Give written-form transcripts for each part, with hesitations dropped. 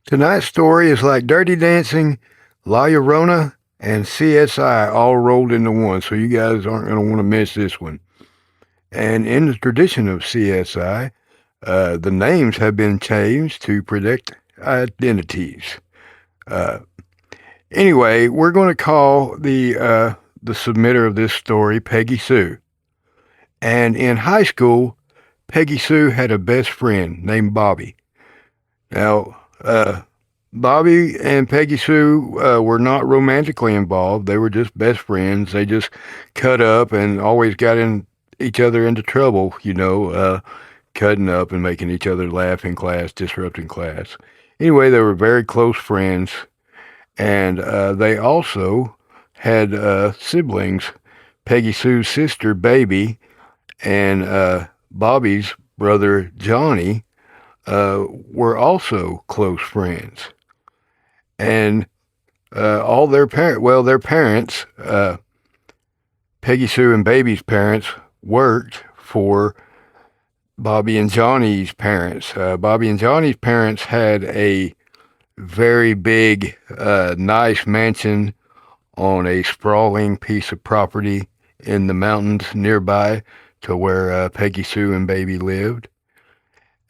Tonight's story is like Dirty Dancing, La Llorona, and CSI all rolled into one, so you guys aren't going to want to miss this one. And in the tradition of CSI, the names have been changed to protect identities. Uh, anyway, we're going to call the submitter of this story Peggy Sue. And in high school, Peggy Sue had a best friend named Bobby. Now, Bobby and Peggy Sue were not romantically involved. They were just best friends. They just cut up and always got in each other into trouble, cutting up and making each other laugh in class, disrupting class. Anyway, they were very close friends, and they also had siblings. Peggy Sue's sister, Baby, and Bobby's brother, Johnny, were also close friends. And all their parents, Peggy Sue and Baby's parents, worked for Bobby and Johnny's parents. Bobby and Johnny's parents had a very big, nice mansion on a sprawling piece of property in the mountains nearby to where Peggy Sue and Baby lived.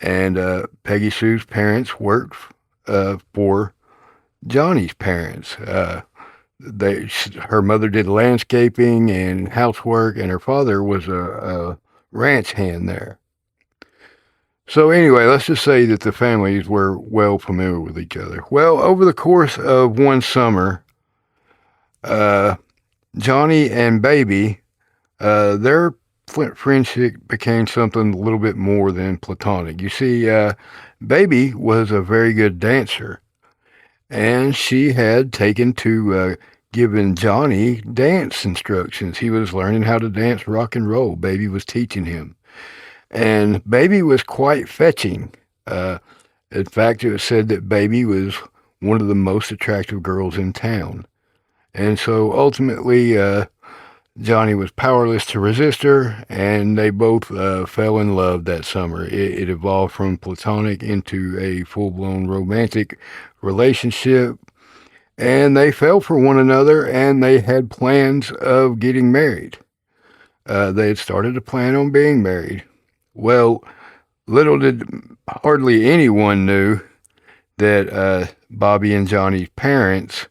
And Peggy Sue's parents worked for Johnny's parents. Her mother did landscaping and housework, and her father was a ranch hand there. So anyway, let's just say that the families were well familiar with each other. Well, over the course of one summer, Johnny and Baby, their friendship became something a little bit more than platonic. You see, Baby was a very good dancer, and she had taken to giving Johnny dance instructions. He was learning how to dance rock and roll. Baby was teaching him. And Baby was quite fetching. In fact, it was said that Baby was one of the most attractive girls in town. And so ultimately, Johnny was powerless to resist her, and they both fell in love that summer. It evolved from platonic into a full-blown romantic relationship, and they fell for one another, and they had plans of getting married. They had started to plan on being married. Well, little did hardly anyone knew that Bobby and Johnny's parents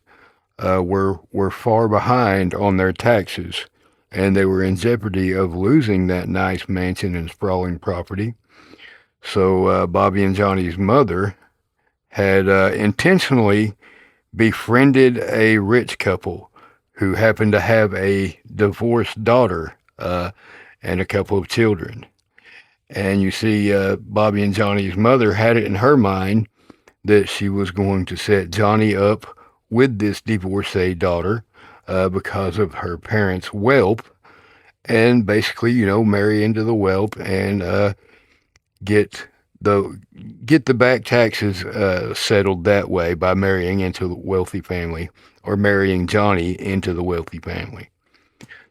were far behind on their taxes, and they were in jeopardy of losing that nice mansion and sprawling property. So Bobby and Johnny's mother had intentionally befriended a rich couple who happened to have a divorced daughter and a couple of children. And you see, Bobby and Johnny's mother had it in her mind that she was going to set Johnny up with this divorcee daughter because of her parents' wealth, and basically, marry into the wealth and get the back taxes settled that way by marrying into the wealthy family, or marrying Johnny into the wealthy family.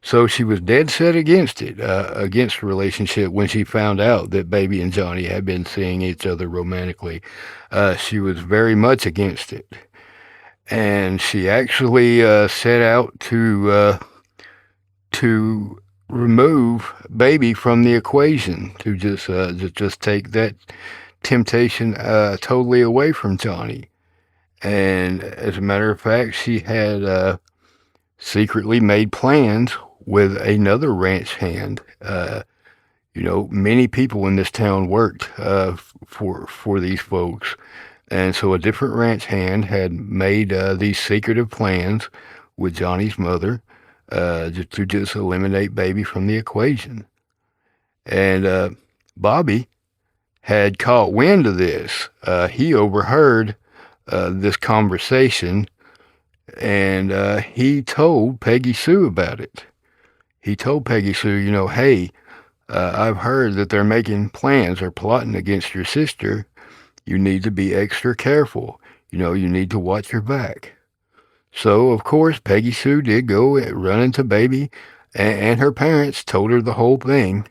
So she was dead set against it, against the relationship when she found out that Baby and Johnny had been seeing each other romantically. She was very much against it. And she actually set out to remove Baby from the equation, to just take that temptation totally away from Johnny. And as a matter of fact, she had secretly made plans with another ranch hand. Many people in this town worked for these folks. And so a different ranch hand had made these secretive plans with Johnny's mother to just eliminate Baby from the equation. And Bobby had caught wind of this. He overheard this conversation, and he told Peggy Sue about it. He told Peggy Sue, hey, I've heard that they're making plans or plotting against your sister. You need to be extra careful. You need to watch your back. So, of course, Peggy Sue did go running to Baby, and her parents told her the whole thing.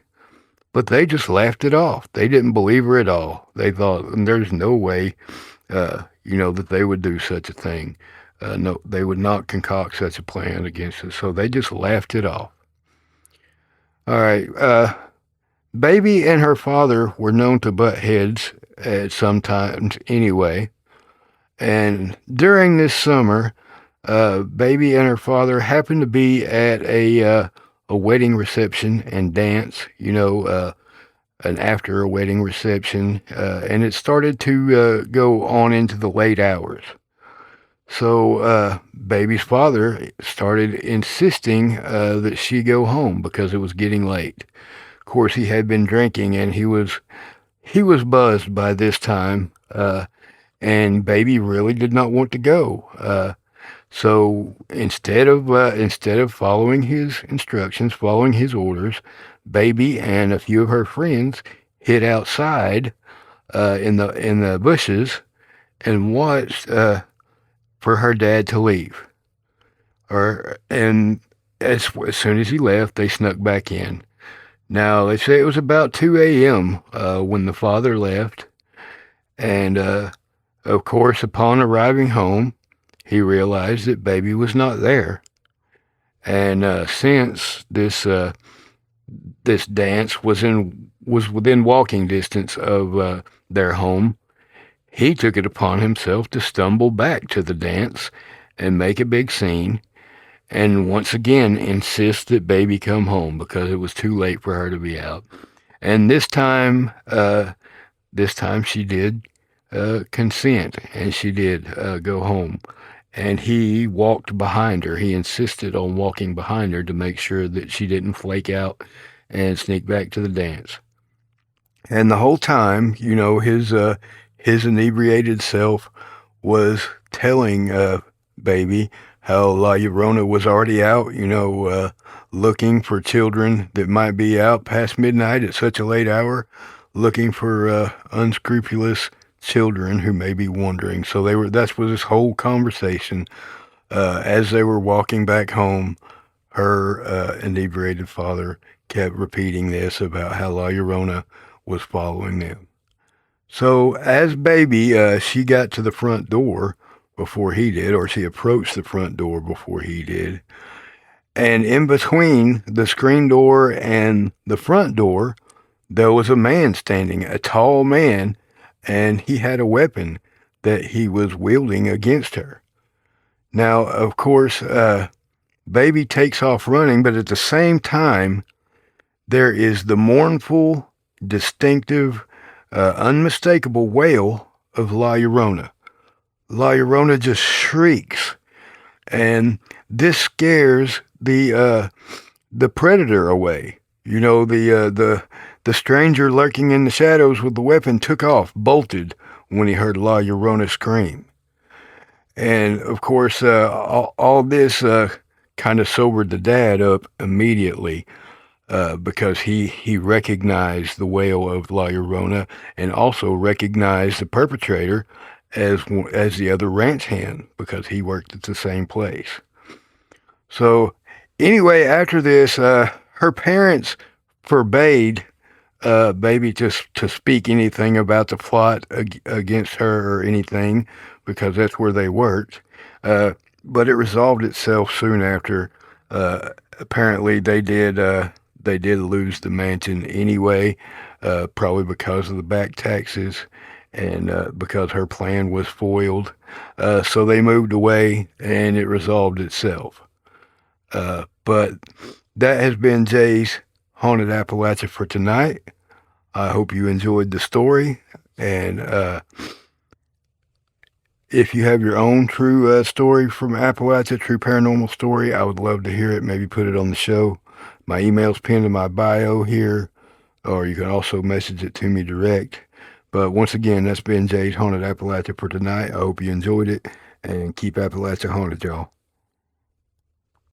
But they just laughed it off. They didn't believe her at all. They thought, there's no way that they would do such a thing. No, they would not concoct such a plan against us. So they just laughed it off. All right. Baby and her father were known to butt heads at sometimes anyway. And during this summer, Baby and her father happened to be at a wedding reception and dance. An after a wedding reception, and it started to go on into the late hours. So Baby's father started insisting that she go home because it was getting late. Of course, he had been drinking, and he was buzzed by this time, and Baby really did not want to go. So instead of following his instructions, following his orders, Baby and a few of her friends hid outside in the bushes and watched for her dad to leave. And as soon as he left, they snuck back in. Now they say it was about 2 a.m. When the father left, and of course, upon arriving home, he realized that Baby was not there. And since this dance was within walking distance of their home, he took it upon himself to stumble back to the dance and make a big scene, and once again insist that Baby come home because it was too late for her to be out. And this time she did consent, and she did go home. And he walked behind her. He insisted on walking behind her to make sure that she didn't flake out and sneak back to the dance. And the whole time, his inebriated self was telling Baby how La Llorona was already out, looking for children that might be out past midnight at such a late hour, looking for unscrupulous children who may be wandering. So that's what this whole conversation, as they were walking back home, her inebriated father kept repeating this about how La Llorona was following them. So as Baby, she got to the front door before he did, or she approached the front door before he did. And in between the screen door and the front door, there was a man standing, a tall man, and he had a weapon that he was wielding against her. Now, of course, Baby takes off running, but at the same time, there is the mournful, distinctive, unmistakable wail of La Llorona. La Llorona just shrieks, and this scares the predator away. The stranger lurking in the shadows with the weapon took off, bolted when he heard La Llorona scream. And of course, all this kind of sobered the dad up immediately, because he recognized the wail of La Llorona and also recognized the perpetrator as the other ranch hand because he worked at the same place. So anyway, after this, her parents forbade Baby to speak anything about the plot against her or anything because that's where they worked. But it resolved itself soon after. Apparently, they did lose the mansion anyway, probably because of the back taxes and because her plan was foiled. So they moved away, and it resolved itself. But that has been Jay's Haunted Appalachia for tonight. I hope you enjoyed the story, and if you have your own true story from Appalachia, true paranormal story, I would love to hear it. Maybe put it on the show. My email's pinned in my bio here, or you can also message it to me direct. But once again, that's been Jay's Haunted Appalachia for tonight. I hope you enjoyed it, and keep Appalachia haunted, y'all.